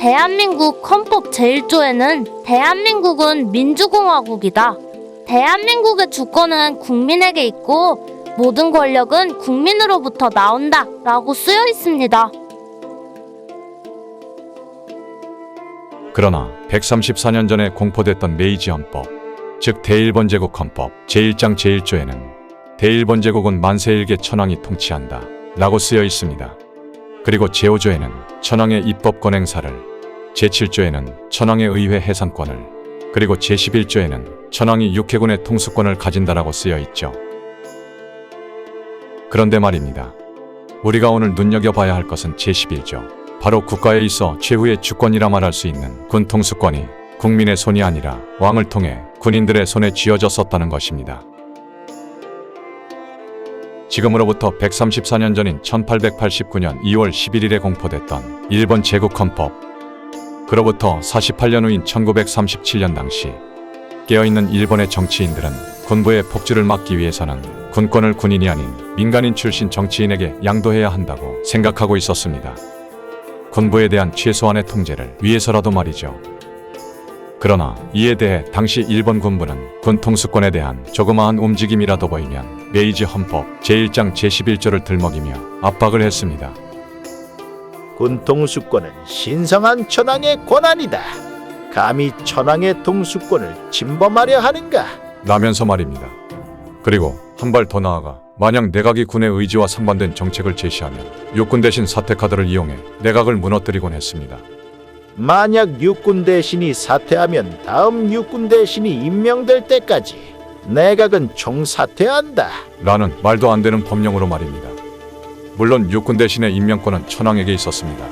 대한민국 헌법 제1조에는 대한민국은 민주공화국이다. 대한민국의 주권은 국민에게 있고 모든 권력은 국민으로부터 나온다 라고 쓰여 있습니다. 그러나 134년 전에 공포됐던 메이지 헌법, 즉 대일본 제국 헌법 제1장 제1조에는 대일본 제국은 만세 일개 천황이 통치한다 라고 쓰여 있습니다. 그리고 제5조에는 천황의 입법권 행사를, 제7조에는 천황의 의회 해산권을, 그리고 제11조에는 천황이 육해군의 통수권을 가진다라고 쓰여 있죠. 그런데 말입니다. 우리가 오늘 눈여겨봐야 할 것은 제11조, 바로 국가에 있어 최후의 주권이라 말할 수 있는 군 통수권이 국민의 손이 아니라 왕을 통해 군인들의 손에 쥐어졌었다는 것입니다. 지금으로부터 134년 전인 1889년 2월 11일에 공포됐던 일본 제국 헌법, 그로부터 48년 후인 1937년 당시 깨어있는 일본의 정치인들은 군부의 폭주를 막기 위해서는 군권을 군인이 아닌 민간인 출신 정치인에게 양도해야 한다고 생각하고 있었습니다. 군부에 대한 최소한의 통제를 위해서라도 말이죠. 그러나 이에 대해 당시 일본 군부는 군 통수권에 대한 조그마한 움직임이라도 보이면 메이지 헌법 제1장 제11조를 들먹이며 압박을 했습니다. 군 통수권은 신성한 천황의 권한이다. 감히 천황의 통수권을 침범하려 하는가? 라면서 말입니다. 그리고 한 발 더 나아가 만약 내각이 군의 의지와 상반된 정책을 제시하면 육군 대신 사퇴카드를 이용해 내각을 무너뜨리곤 했습니다. 만약 육군 대신이 사퇴하면 다음 육군 대신이 임명될 때까지 내각은 총사퇴한다. 라는 말도 안 되는 법령으로 말입니다. 물론 육군 대신의 임명권은 천황에게 있었습니다.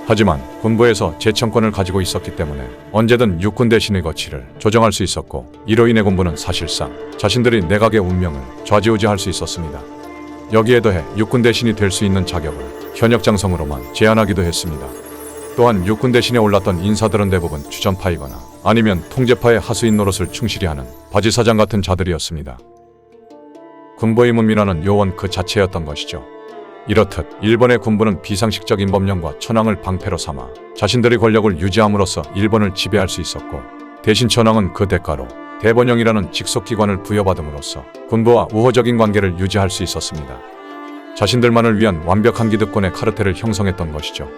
하지만 군부에서 제청권을 가지고 있었기 때문에 언제든 육군 대신의 거취를 조정할 수 있었고, 이로 인해 군부는 사실상 자신들이 내각의 운명을 좌지우지할 수 있었습니다. 여기에 더해 육군 대신이 될 수 있는 자격을 현역 장성으로만 제한하기도 했습니다. 또한 육군 대신에 올랐던 인사들은 대부분 주전파이거나 아니면 통제파의 하수인 노릇을 충실히 하는 바지사장 같은 자들이었습니다. 군부의 문민화는 요원 그 자체였던 것이죠. 이렇듯 일본의 군부는 비상식적인 법령과 천황을 방패로 삼아 자신들의 권력을 유지함으로써 일본을 지배할 수 있었고, 대신 천황은 그 대가로 대번영이라는 직속기관을 부여받음으로써 군부와 우호적인 관계를 유지할 수 있었습니다. 자신들만을 위한 완벽한 기득권의 카르텔을 형성했던 것이죠.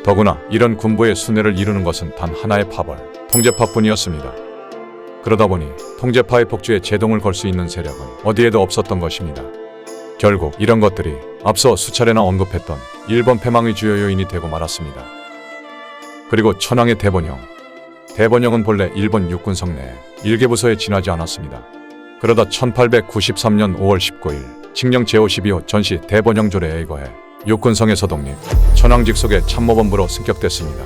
더구나 이런 군부의 순회를 이루는 것은 단 하나의 파벌, 통제파뿐이었습니다. 그러다 보니 통제파의 폭주에 제동을 걸 수 있는 세력은 어디에도 없었던 것입니다. 결국 이런 것들이 앞서 수차례나 언급했던 일본 패망의 주요 요인이 되고 말았습니다. 그리고 천황의 대번영. 대번영은 본래 일본 육군 성내에 일개부서에 지나지 않았습니다. 그러다 1893년 5월 19일 칙령 제52호 전시 대번영조례에 의거해 육군성에서 독립, 천황 직속의 참모본부로 승격됐습니다.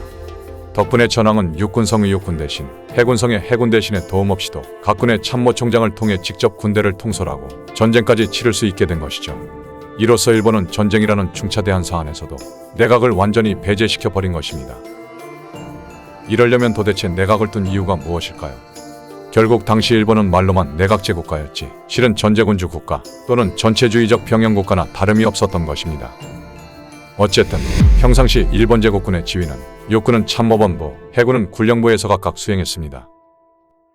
덕분에 천황은 육군성의 육군 대신, 해군성의 해군 대신에 도움 없이도 각 군의 참모총장을 통해 직접 군대를 통솔하고 전쟁까지 치를 수 있게 된 것이죠. 이로써 일본은 전쟁이라는 중차대한 사안에서도 내각을 완전히 배제시켜버린 것입니다. 이러려면 도대체 내각을 둔 이유가 무엇일까요? 결국 당시 일본은 말로만 내각제국가였지 실은 전제군주 국가 또는 전체주의적 병영국가나 다름이 없었던 것입니다. 어쨌든 평상시 일본 제국군의 지휘는 육군은 참모본부, 해군은 군령부에서 각각 수행했습니다.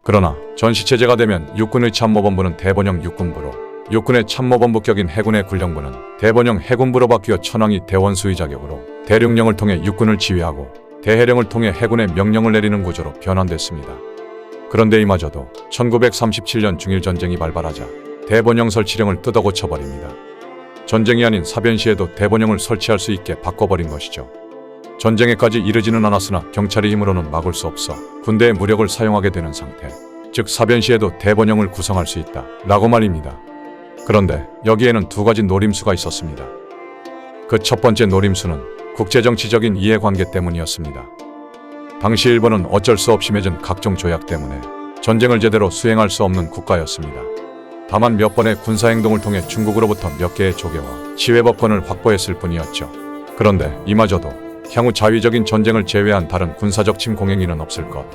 그러나 전시체제가 되면 육군의 참모본부는 대번영 육군부로, 육군의 참모본부격인 해군의 군령부는 대번영 해군부로 바뀌어 천황이 대원수의 자격으로 대령령을 통해 육군을 지휘하고 대해령을 통해 해군의 명령을 내리는 구조로 변환됐습니다. 그런데 이마저도 1937년 중일전쟁이 발발하자 대번영 설치령을 뜯어 고쳐버립니다. 전쟁이 아닌 사변 시에도 대번영을 설치할 수 있게 바꿔버린 것이죠. 전쟁에까지 이르지는 않았으나 경찰의 힘으로는 막을 수 없어 군대의 무력을 사용하게 되는 상태, 즉 사변 시에도 대번영을 구성할 수 있다 라고 말입니다. 그런데 여기에는 두 가지 노림수가 있었습니다. 그 첫 번째 노림수는 국제정치적인 이해관계 때문이었습니다. 당시 일본은 어쩔 수 없이 맺은 각종 조약 때문에 전쟁을 제대로 수행할 수 없는 국가였습니다. 다만 몇 번의 군사행동을 통해 중국으로부터 몇 개의 조계와 치외법권을 확보했을 뿐이었죠. 그런데 이마저도 향후 자위적인 전쟁을 제외한 다른 군사적 침공행위는 없을 것,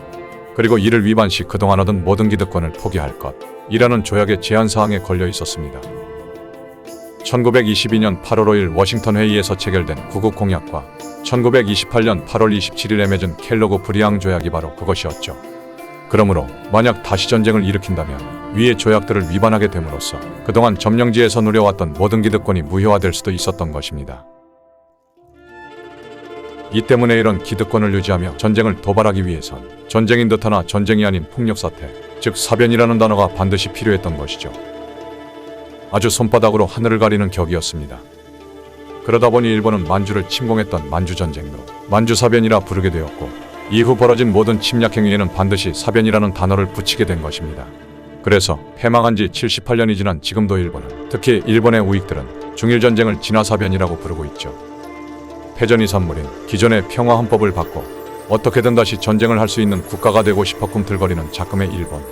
그리고 이를 위반 시 그동안 얻은 모든 기득권을 포기할 것 이라는 조약의 제한사항에 걸려 있었습니다. 1922년 8월 5일 워싱턴 회의에서 체결된 구국 공약과 1928년 8월 27일에 맺은 켈로그 브리앙 조약이 바로 그것이었죠. 그러므로 만약 다시 전쟁을 일으킨다면 위의 조약들을 위반하게 됨으로써 그동안 점령지에서 누려왔던 모든 기득권이 무효화될 수도 있었던 것입니다. 이 때문에 이런 기득권을 유지하며 전쟁을 도발하기 위해선 전쟁인 듯하나 전쟁이 아닌 폭력사태, 즉 사변이라는 단어가 반드시 필요했던 것이죠. 아주 손바닥으로 하늘을 가리는 격이었습니다. 그러다 보니 일본은 만주를 침공했던 만주전쟁도 만주사변이라 부르게 되었고, 이후 벌어진 모든 침략 행위에는 반드시 사변이라는 단어를 붙이게 된 것입니다. 그래서 패망한 지 78년이 지난 지금도 일본은, 특히 일본의 우익들은 중일전쟁을 진화사변이라고 부르고 있죠. 패전이 산물인 기존의 평화헌법을 바꿔 어떻게든 다시 전쟁을 할 수 있는 국가가 되고 싶어 꿈틀거리는 작금의 일본.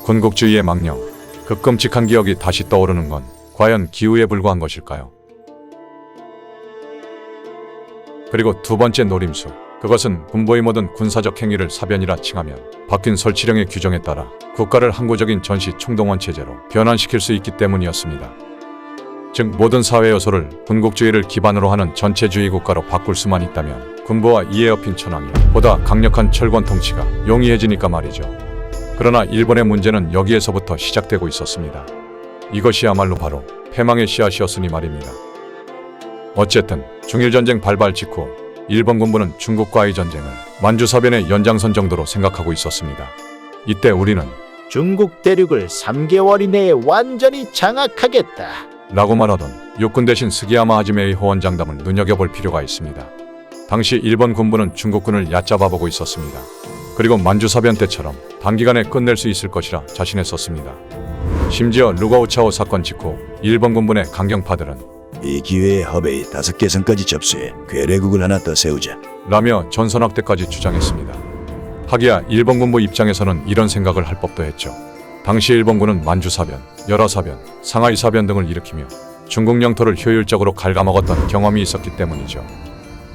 군국주의의 망령, 그 끔찍한 기억이 다시 떠오르는 건 과연 기우에 불과한 것일까요? 그리고 두 번째 노림수, 그것은 군부의 모든 군사적 행위를 사변이라 칭하면 바뀐 설치령의 규정에 따라 국가를 항구적인 전시 총동원 체제로 변환시킬 수 있기 때문이었습니다. 즉 모든 사회 요소를 군국주의를 기반으로 하는 전체주의 국가로 바꿀 수만 있다면 군부와 이에 엎인 천황이 보다 강력한 철권 통치가 용이해지니까 말이죠. 그러나 일본의 문제는 여기에서부터 시작되고 있었습니다. 이것이야말로 바로 패망의 씨앗이었으니 말입니다. 어쨌든 중일전쟁 발발 직후 일본 군부는 중국과의 전쟁을 만주사변의 연장선 정도로 생각하고 있었습니다. 이때 우리는 중국 대륙을 3개월 이내에 완전히 장악하겠다. 라고 말하던 육군 대신 스기야마 하지메의 호언장담을 눈여겨볼 필요가 있습니다. 당시 일본 군부는 중국군을 얕잡아보고 있었습니다. 그리고 만주사변 때처럼 단기간에 끝낼 수 있을 것이라 자신했었습니다. 심지어 루가오차오 사건 직후 일본 군부 내 강경파들은 이 기회에 허베이 5개 성까지 접수해 괴뢰국을 하나 더 세우자. 라며 전선확대까지 주장했습니다. 하기야 일본 군부 입장에서는 이런 생각을 할 법도 했죠. 당시 일본군은 만주사변, 열화사변, 상하이사변 등을 일으키며 중국 영토를 효율적으로 갉아먹었던 경험이 있었기 때문이죠.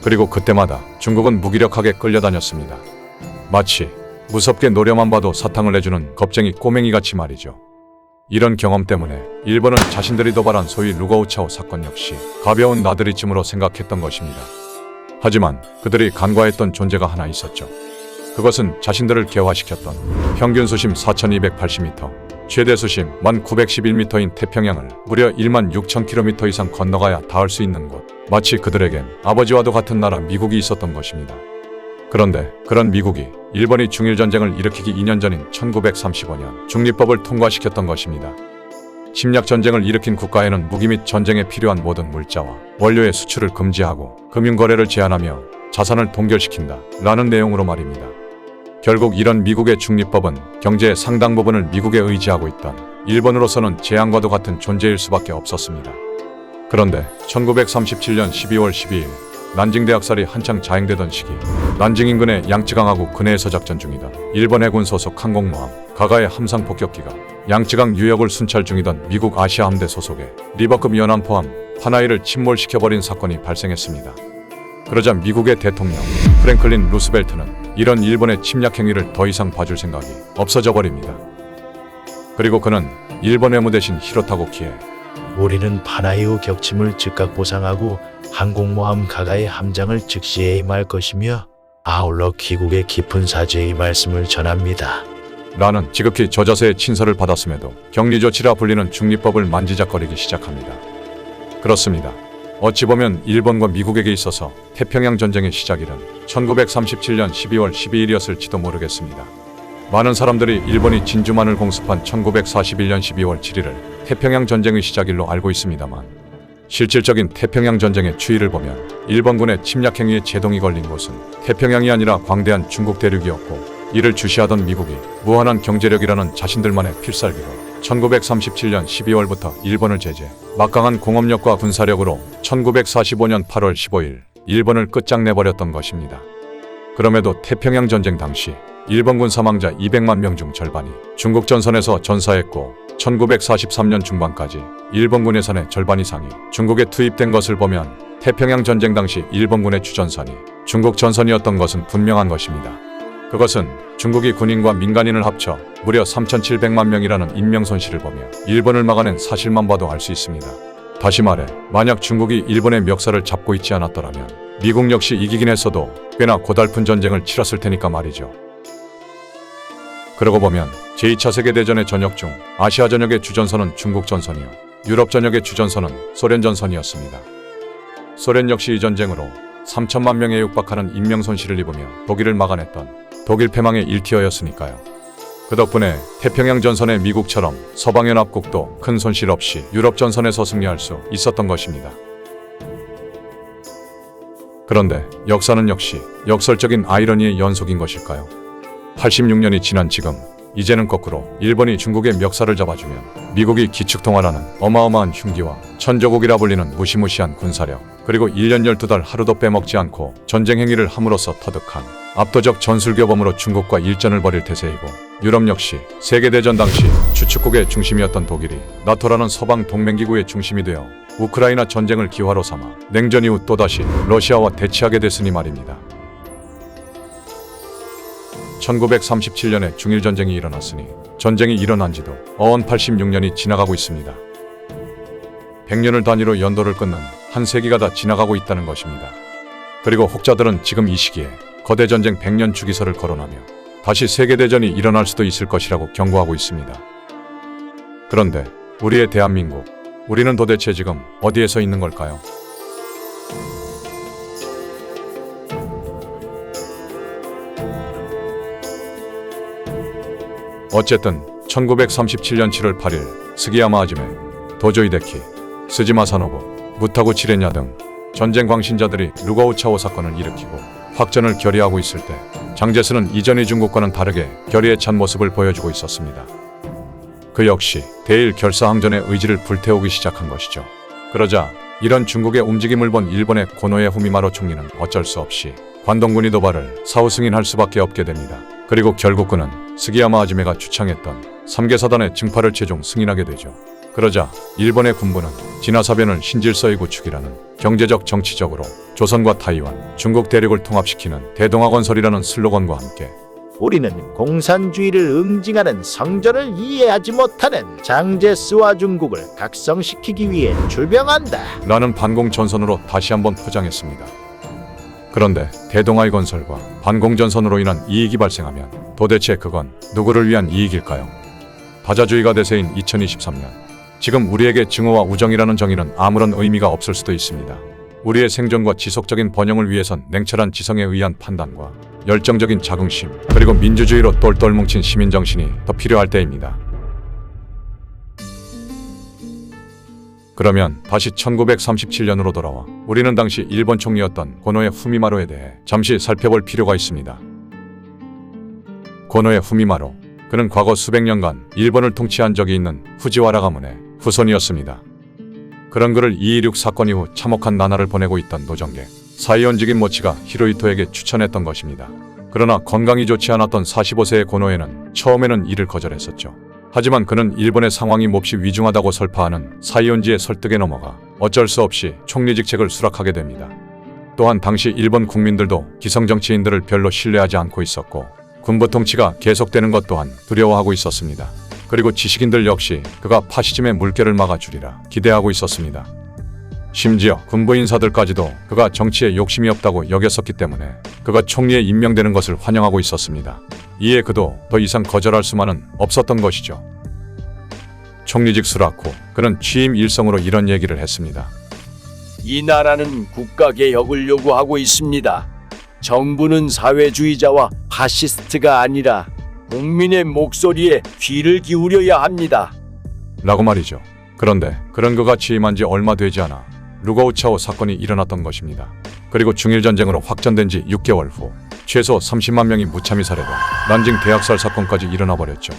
그리고 그때마다 중국은 무기력하게 끌려다녔습니다. 마치 무섭게 노려만 봐도 사탕을 내주는 겁쟁이 꼬맹이같이 말이죠. 이런 경험 때문에 일본은 자신들이 도발한 소위 루가오차오 사건 역시 가벼운 나들이쯤으로 생각했던 것입니다. 하지만 그들이 간과했던 존재가 하나 있었죠. 그것은 자신들을 개화시켰던 평균 수심 4280m, 최대 수심 1911m인 태평양을 무려 16,000km 이상 건너가야 닿을 수 있는 곳, 마치 그들에겐 아버지와도 같은 나라 미국이 있었던 것입니다. 그런데 그런 미국이 일본이 중일전쟁을 일으키기 2년 전인 1935년 중립법을 통과시켰던 것입니다. 침략전쟁을 일으킨 국가에는 무기 및 전쟁에 필요한 모든 물자와 원료의 수출을 금지하고 금융거래를 제한하며 자산을 동결시킨다 라는 내용으로 말입니다. 결국 이런 미국의 중립법은 경제의 상당 부분을 미국에 의지하고 있던 일본으로서는 재앙과도 같은 존재일 수밖에 없었습니다. 그런데 1937년 12월 12일 난징 대학살이 한창 자행되던 시기, 난징 인근의 양쯔강하고 근해에서 작전 중이던 일본 해군 소속 항공모함 가가의 함상 폭격기가 양쯔강 유역을 순찰 중이던 미국 아시아 함대 소속의 리버급 연안포함 하나이를 침몰시켜버린 사건이 발생했습니다. 그러자 미국의 대통령 프랭클린 루스벨트는 이런 일본의 침략 행위를 더 이상 봐줄 생각이 없어져 버립니다. 그리고 그는 일본 외무 대신 히로타고 키에 우리는 파나이오 격침을 즉각 보상하고 항공모함 가가의 함장을 즉시 해임할 것이며 아울러 귀국의 깊은 사죄의 말씀을 전합니다. 라는 지극히 저자세의 친서를 받았음에도 격리조치라 불리는 중립법을 만지작거리기 시작합니다. 그렇습니다. 어찌 보면 일본과 미국에게 있어서 태평양 전쟁의 시작일은 1937년 12월 12일이었을지도 모르겠습니다. 많은 사람들이 일본이 진주만을 공습한 1941년 12월 7일을 태평양 전쟁의 시작일로 알고 있습니다만, 실질적인 태평양 전쟁의 추이를 보면 일본군의 침략 행위에 제동이 걸린 곳은 태평양이 아니라 광대한 중국 대륙이었고, 이를 주시하던 미국이 무한한 경제력이라는 자신들만의 필살기로 1937년 12월부터 일본을 제재, 막강한 공업력과 군사력으로 1945년 8월 15일 일본을 끝장내버렸던 것입니다. 그럼에도 태평양 전쟁 당시 일본군 사망자 200만 명 중 절반이 중국 전선에서 전사했고, 1943년 중반까지 일본군 예산의 절반 이상이 중국에 투입된 것을 보면 태평양 전쟁 당시 일본군의 주전선이 중국 전선이었던 것은 분명한 것입니다. 그것은 중국이 군인과 민간인을 합쳐 무려 3,700만 명이라는 인명 손실을 보며 일본을 막아낸 사실만 봐도 알 수 있습니다. 다시 말해, 만약 중국이 일본의 멱살을 잡고 있지 않았더라면 미국 역시 이기긴 했어도 꽤나 고달픈 전쟁을 치렀을 테니까 말이죠. 그러고 보면 제2차 세계대전의 전역 중 아시아 전역의 주전선은 중국 전선이요, 유럽 전역의 주전선은 소련 전선이었습니다. 소련 역시 이 전쟁으로 3천만 명에 육박하는 인명 손실을 입으며 독일을 막아냈던 독일 패망의 1티어였으니까요. 그 덕분에 태평양 전선의 미국처럼 서방연합국도 큰 손실 없이 유럽 전선에서 승리할 수 있었던 것입니다. 그런데 역사는 역시 역설적인 아이러니의 연속인 것일까요? 86년이 지난 지금, 이제는 거꾸로 일본이 중국의 멱살을 잡아주면 미국이 기축통화라는 어마어마한 흉기와 천조국이라 불리는 무시무시한 군사력, 그리고 1년 12달 하루도 빼먹지 않고 전쟁 행위를 함으로써 터득한 압도적 전술교범으로 중국과 일전을 벌일 태세이고, 유럽 역시 세계대전 당시 주축국의 중심이었던 독일이 나토라는 서방 동맹기구의 중심이 되어 우크라이나 전쟁을 기화로 삼아 냉전 이후 또다시 러시아와 대치하게 됐으니 말입니다. 1937년에 중일전쟁이 일어났으니 전쟁이 일어난 지도 어언 86년이 지나가고 있습니다. 100년을 단위로 연도를 끊는 한 세기가 다 지나가고 있다는 것입니다. 그리고 혹자들은 지금 이 시기에 거대 전쟁 100년 주기설을 거론하며 다시 세계대전이 일어날 수도 있을 것이라고 경고하고 있습니다. 그런데 우리의 대한민국, 우리는 도대체 지금 어디에서 있는 걸까요? 어쨌든 1937년 7월 8일 스기야마 하지메, 도조 히데키, 스지마 사노부, 무타구 치레냐 등 전쟁 광신자들이 루가오차오 사건을 일으키고 확전을 결의하고 있을 때 장제스는 이전의 중국과는 다르게 결의에 찬 모습을 보여주고 있었습니다. 그 역시 대일 결사항전의 의지를 불태우기 시작한 것이죠. 그러자 이런 중국의 움직임을 본 일본의 고노에 후미마로 총리는 어쩔 수 없이 관동군이 도발을 사후 승인할 수밖에 없게 됩니다. 그리고 결국 그는 스기야마 하지메가 주창했던 3개 사단의 증파를 최종 승인하게 되죠. 그러자 일본의 군부는 진화사변을 신질서의 구축이라는 경제적 정치적으로 조선과 타이완, 중국 대륙을 통합시키는 대동아 건설이라는 슬로건과 함께 우리는 공산주의를 응징하는 성전을 이해하지 못하는 장제스와 중국을 각성시키기 위해 출병한다. 라는 반공전선으로 다시 한번 포장했습니다. 그런데 대동아의 건설과 반공전선으로 인한 이익이 발생하면 도대체 그건 누구를 위한 이익일까요? 다자주의가 대세인 2023년, 지금 우리에게 증오와 우정이라는 정의는 아무런 의미가 없을 수도 있습니다. 우리의 생존과 지속적인 번영을 위해선 냉철한 지성에 의한 판단과 열정적인 자긍심, 그리고 민주주의로 똘똘 뭉친 시민정신이 더 필요할 때입니다. 그러면 다시 1937년으로 돌아와 우리는 당시 일본 총리였던 고노에 후미마로에 대해 잠시 살펴볼 필요가 있습니다. 고노에 후미마로, 그는 과거 수백 년간 일본을 통치한 적이 있는 후지와라 가문의 후손이었습니다. 그런 그를 2.16 사건 이후 참혹한 나날을 보내고 있던 노정계 사이온직인 모치가 히로히토에게 추천했던 것입니다. 그러나 건강이 좋지 않았던 45세의 고노에는 처음에는 이를 거절했었죠. 하지만 그는 일본의 상황이 몹시 위중하다고 설파하는 사이온지의 설득에 넘어가 어쩔 수 없이 총리 직책을 수락하게 됩니다. 또한 당시 일본 국민들도 기성 정치인들을 별로 신뢰하지 않고 있었고 군부 통치가 계속되는 것 또한 두려워하고 있었습니다. 그리고 지식인들 역시 그가 파시즘의 물결을 막아주리라 기대하고 있었습니다. 심지어 군부 인사들까지도 그가 정치에 욕심이 없다고 여겼었기 때문에 그가 총리에 임명되는 것을 환영하고 있었습니다. 이에 그도 더 이상 거절할 수만은 없었던 것이죠. 총리직 수락 후 그는 취임 일성으로 이런 얘기를 했습니다. 이 나라는 국가개혁을 요구하고 있습니다. 정부는 사회주의자와 파시스트가 아니라 국민의 목소리에 귀를 기울여야 합니다. 라고 말이죠. 그런데 그런 그가 취임한 지 얼마 되지 않아 루가오차오 사건이 일어났던 것입니다. 그리고 중일전쟁으로 확전된 지 6개월 후 최소 30만 명이 무참히 살해된 난징 대학살 사건까지 일어나 버렸죠.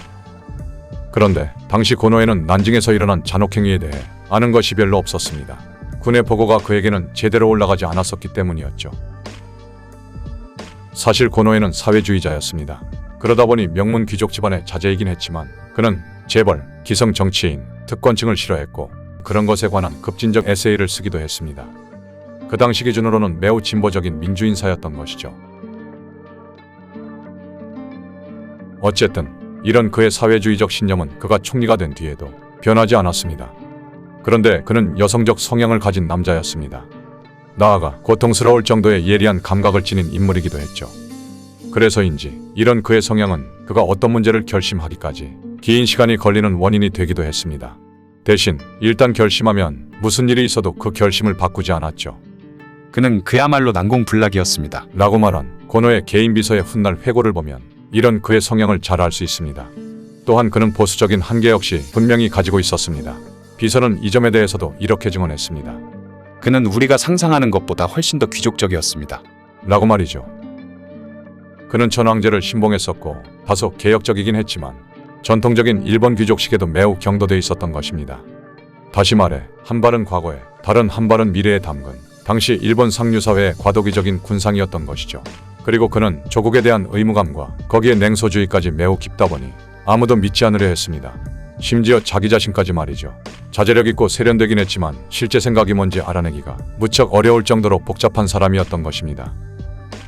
그런데 당시 고노에는 난징에서 일어난 잔혹행위에 대해 아는 것이 별로 없었습니다. 군의 보고가 그에게는 제대로 올라가지 않았었기 때문이었죠. 사실 고노에는 사회주의자였습니다. 그러다 보니 명문 귀족 집안의 자제이긴 했지만 그는 재벌, 기성 정치인, 특권층을 싫어했고 그런 것에 관한 급진적 에세이를 쓰기도 했습니다. 그 당시 기준으로는 매우 진보적인 민주인사였던 것이죠. 어쨌든 이런 그의 사회주의적 신념은 그가 총리가 된 뒤에도 변하지 않았습니다. 그런데 그는 여성적 성향을 가진 남자였습니다. 나아가 고통스러울 정도의 예리한 감각을 지닌 인물이기도 했죠. 그래서인지 이런 그의 성향은 그가 어떤 문제를 결심하기까지 긴 시간이 걸리는 원인이 되기도 했습니다. 대신 일단 결심하면 무슨 일이 있어도 그 결심을 바꾸지 않았죠. 그는 그야말로 난공불락이었습니다. 라고 말한 고노의 개인 비서의 훗날 회고를 보면 이런 그의 성향을 잘 알 수 있습니다. 또한 그는 보수적인 한계 역시 분명히 가지고 있었습니다. 비서는 이 점에 대해서도 이렇게 증언했습니다. 그는 우리가 상상하는 것보다 훨씬 더 귀족적이었습니다. 라고 말이죠. 그는 천황제를 신봉했었고 다소 개혁적이긴 했지만 전통적인 일본 귀족식에도 매우 경도돼 있었던 것입니다. 다시 말해 한 발은 과거에 다른 한 발은 미래에 담근 당시 일본 상류사회의 과도기적인 군상이었던 것이죠. 그리고 그는 조국에 대한 의무감과 거기에 냉소주의까지 매우 깊다 보니 아무도 믿지 않으려 했습니다. 심지어 자기 자신까지 말이죠. 자제력 있고 세련되긴 했지만 실제 생각이 뭔지 알아내기가 무척 어려울 정도로 복잡한 사람이었던 것입니다.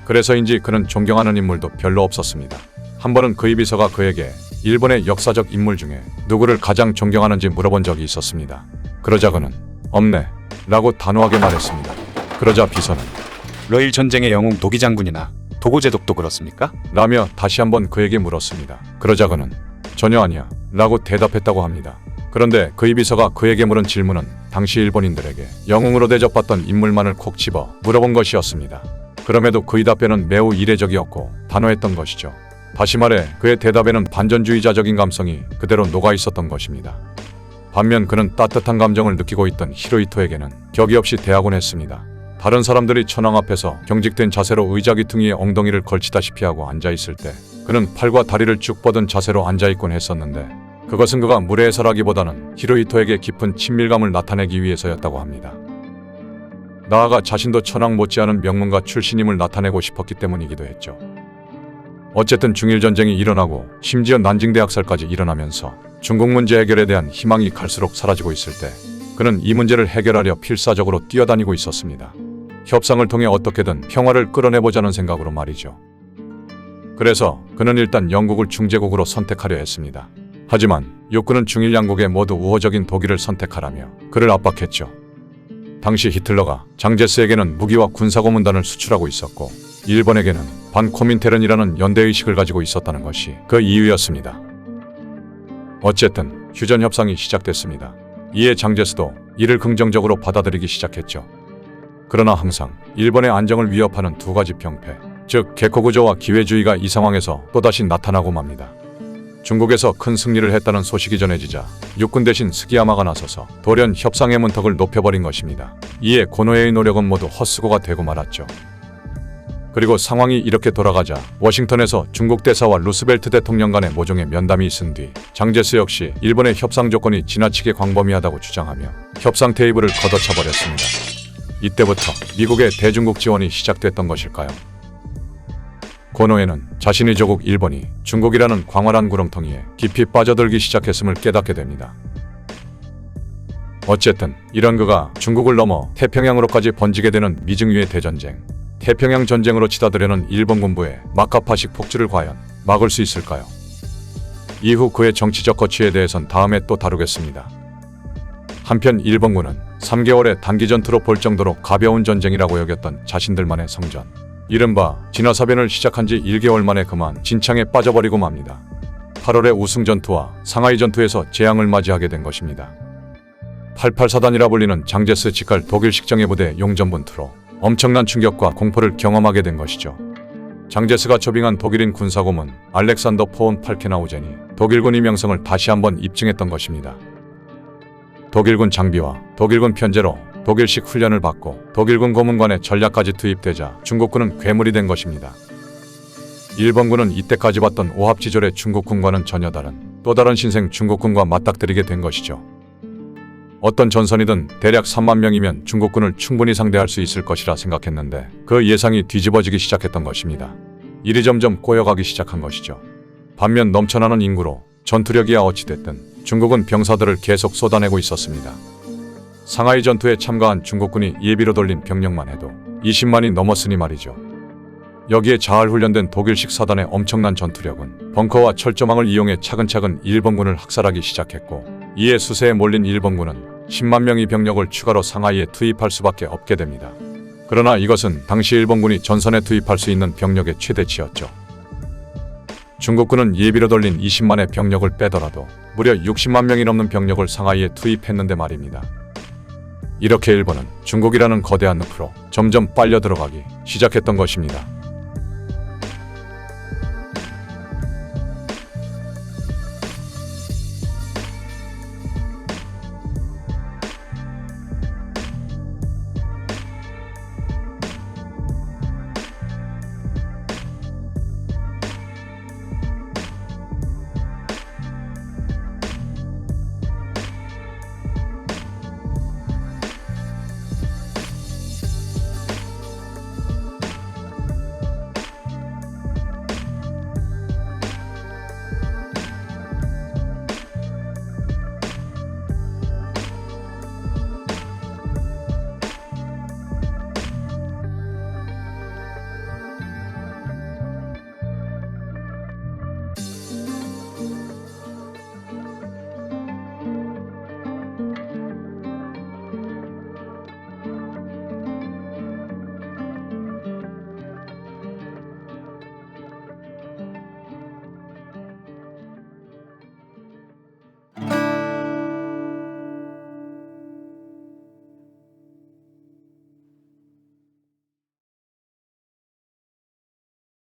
그래서인지 그는 존경하는 인물도 별로 없었습니다. 한 번은 그의 비서가 그에게 일본의 역사적 인물 중에 누구를 가장 존경하는지 물어본 적이 있었습니다. 그러자 그는 없네 라고 단호하게 말했습니다. 그러자 비서는 러일 전쟁의 영웅 도기 장군이나 도고제독도 그렇습니까? 라며 다시 한번 그에게 물었습니다. 그러자 그는 전혀 아니야 라고 대답했다고 합니다. 그런데 그의 비서가 그에게 물은 질문은 당시 일본인들에게 영웅으로 대접받던 인물만을 콕 집어 물어본 것이었습니다. 그럼에도 그의 답변은 매우 이례적이었고 단호했던 것이죠. 다시 말해 그의 대답에는 반전주의자적인 감성이 그대로 녹아 있었던 것입니다. 반면 그는 따뜻한 감정을 느끼고 있던 히로히토에게는 격이 없이 대하곤 했습니다. 다른 사람들이 천황 앞에서 경직된 자세로 의자 귀퉁이에 엉덩이를 걸치다시피 하고 앉아있을 때 그는 팔과 다리를 쭉 뻗은 자세로 앉아있곤 했었는데 그것은 그가 무례해서라기보다는 히로히토에게 깊은 친밀감을 나타내기 위해서였다고 합니다. 나아가 자신도 천황 못지않은 명문가 출신임을 나타내고 싶었기 때문이기도 했죠. 어쨌든 중일전쟁이 일어나고 심지어 난징대학살까지 일어나면서 중국 문제 해결에 대한 희망이 갈수록 사라지고 있을 때 그는 이 문제를 해결하려 필사적으로 뛰어다니고 있었습니다. 협상을 통해 어떻게든 평화를 끌어내보자는 생각으로 말이죠. 그래서 그는 일단 영국을 중재국으로 선택하려 했습니다. 하지만 육군은 중일 양국에 모두 우호적인 독일을 선택하라며 그를 압박했죠. 당시 히틀러가 장제스에게는 무기와 군사고문단을 수출하고 있었고 일본에게는 반코민테른이라는 연대의식을 가지고 있었다는 것이 그 이유였습니다. 어쨌든 휴전 협상이 시작됐습니다. 이에 장제스도 이를 긍정적으로 받아들이기 시작했죠. 그러나 항상 일본의 안정을 위협하는 두 가지 병폐, 즉 개코구조와 기회주의가 이 상황에서 또다시 나타나고 맙니다. 중국에서 큰 승리를 했다는 소식이 전해지자 육군 대신 스기야마가 나서서 돌연 협상의 문턱을 높여버린 것입니다. 이에 고노에의 노력은 모두 헛수고가 되고 말았죠. 그리고 상황이 이렇게 돌아가자 워싱턴에서 중국 대사와 루스벨트 대통령 간의 모종의 면담이 있은 뒤 장제스 역시 일본의 협상 조건이 지나치게 광범위하다고 주장하며 협상 테이블을 걷어차버렸습니다. 이때부터 미국의 대중국 지원이 시작됐던 것일까요? 고노에는 자신의 조국 일본이 중국이라는 광활한 구렁텅이에 깊이 빠져들기 시작했음을 깨닫게 됩니다. 어쨌든 이런 그가 중국을 넘어 태평양으로까지 번지게 되는 미증유의 대전쟁, 태평양 전쟁으로 치닫으려는 일본 군부의 마카파식 폭주를 과연 막을 수 있을까요? 이후 그의 정치적 거취에 대해선 다음에 또 다루겠습니다. 한편 일본군은 3개월의 단기 전투로 볼 정도로 가벼운 전쟁이라고 여겼던 자신들만의 성전, 이른바 진화사변을 시작한 지 1개월 만에 그만 진창에 빠져버리고 맙니다. 8월의 우승 전투와 상하이 전투에서 재앙을 맞이하게 된 것입니다. 88사단이라 불리는 장제스 직할 독일식 정예부대 용전분투로 엄청난 충격과 공포를 경험하게 된 것이죠. 장제스가 초빙한 독일인 군사고문 알렉산더 폰 팔케나우젠이 독일군 이명성을 다시 한번 입증했던 것입니다. 독일군 장비와 독일군 편제로 독일식 훈련을 받고 독일군 고문관의 전략까지 투입되자 중국군은 괴물이 된 것입니다. 일본군은 이때까지 봤던 오합지졸의 중국군과는 전혀 다른 또 다른 신생 중국군과 맞닥뜨리게 된 것이죠. 어떤 전선이든 대략 3만 명이면 중국군을 충분히 상대할 수 있을 것이라 생각했는데 그 예상이 뒤집어지기 시작했던 것입니다. 일이 점점 꼬여가기 시작한 것이죠. 반면 넘쳐나는 인구로 전투력이야 어찌됐든 중국은 병사들을 계속 쏟아내고 있었습니다. 상하이 전투에 참가한 중국군이 예비로 돌린 병력만 해도 20만이 넘었으니 말이죠. 여기에 자활 훈련된 독일식 사단의 엄청난 전투력은 벙커와 철조망을 이용해 차근차근 일본군을 학살하기 시작했고, 이에 수세에 몰린 일본군은 10만 명의 병력을 추가로 상하이에 투입할 수밖에 없게 됩니다. 그러나 이것은 당시 일본군이 전선에 투입할 수 있는 병력의 최대치였죠. 중국군은 예비로 돌린 20만의 병력을 빼더라도 무려 60만 명이 넘는 병력을 상하이에 투입했는데 말입니다. 이렇게 일본은 중국이라는 거대한 늪으로 점점 빨려 들어가기 시작했던 것입니다.